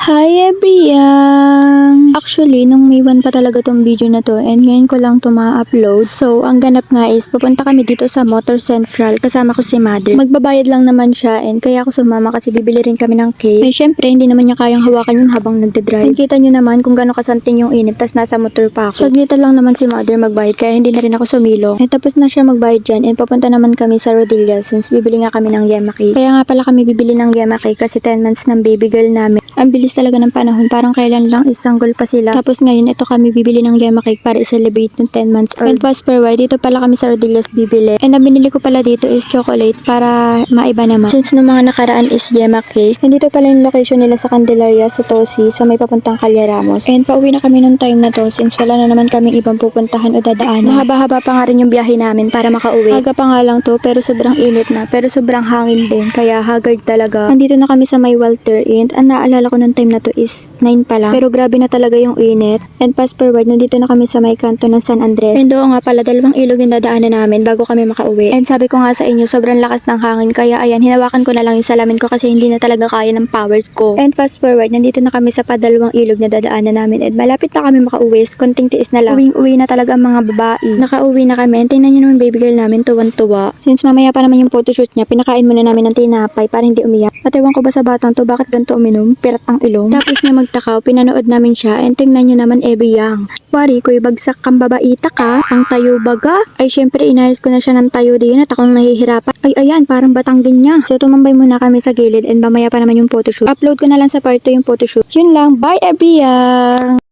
Hi everyone! Actually, nung May 1 pa talaga tong video na to and ngayon ko lang to ma-upload. So, ang ganap nga is pupunta kami dito sa Motor Central kasama ko si Mother. Magbabayad lang naman siya and kaya ako sumama kasi bibili rin kami ng cake. And syempre, hindi naman niya kayang hawakan yun habang nagdadrive. And kita nyo naman kung gano'ng kasanting yung init tas nasa motor pa ako. Saglitan lang naman si Mother magbayad kaya hindi na rin ako sumilo. And tapos na siya magbayad dyan and papunta naman kami sa Rodillas since bibili nga kami ng yema cake. Kaya nga pala kami bibili ng yema cake kasi 10 months ng baby girl namin. Ang bilis talaga ng panahon, parang kailan lang isanggol pa sila. Tapos ngayon, ito kami bibili ng yema cake para i-celebrate ng 10 months old. And fast forward, dito pala kami sa Rodillas bibili. And ang binili ko pala dito is chocolate para maiba naman. Since nung mga nakaraan is yema cake. And dito pala yung location nila sa Candelaria, sa Tosi, sa may papuntang Calle Ramos. And pauwi na kami nung time na to since wala na naman kaming ibang pupuntahan o dadaanan. Mahaba-haba pa nga rin yung biyahe namin para makauwi. Aga pa nga lang to, pero sobrang init na. Pero sobrang hangin din, kaya haggard talaga. Nandito na kami sa may Walter and ang naalala ko nung time na to is 9 pa lang. Pero grabe na talaga yung init. And fast forward, nandito na kami sa may kanto ng San Andres. And oo nga pala, 2 ilog yung dadaanan namin bago kami makauwi. And sabi ko nga sa inyo, sobrang lakas ng hangin. Kaya ayan, hinawakan ko na lang yung salamin ko kasi hindi na talaga kaya ng powers ko. And fast forward, nandito na kami sa 2 ilog na dadaanan namin. And malapit na kami makauwi. Konting tiis na lang. Uwing-uwi na talaga ang mga babae. Nakauwi na kami. And tingnan nyo naman baby girl namin, tuwan-tuwa. Since mamaya pa naman yung photoshoot niya, pinakain muna namin ng tinapay para hindi umiyak. At ewan ko ba sa batang to, bakit ganito uminom? Pirat ang ilong. Tapos niya magtakaw, pinanood namin siya, and tingnan nyo naman every young. Wari, ko'y bagsak kang babaita ka, ang tayo baga. Ay syempre, inayos ko na siya ng tayo din at akong nahihirapan. Ay ayan, parang batanggin niya. So tumambay muna kami sa gilid and mamaya pa naman yung photoshoot. Upload ko na lang sa part 2 yung photoshoot. Yun lang, bye every young!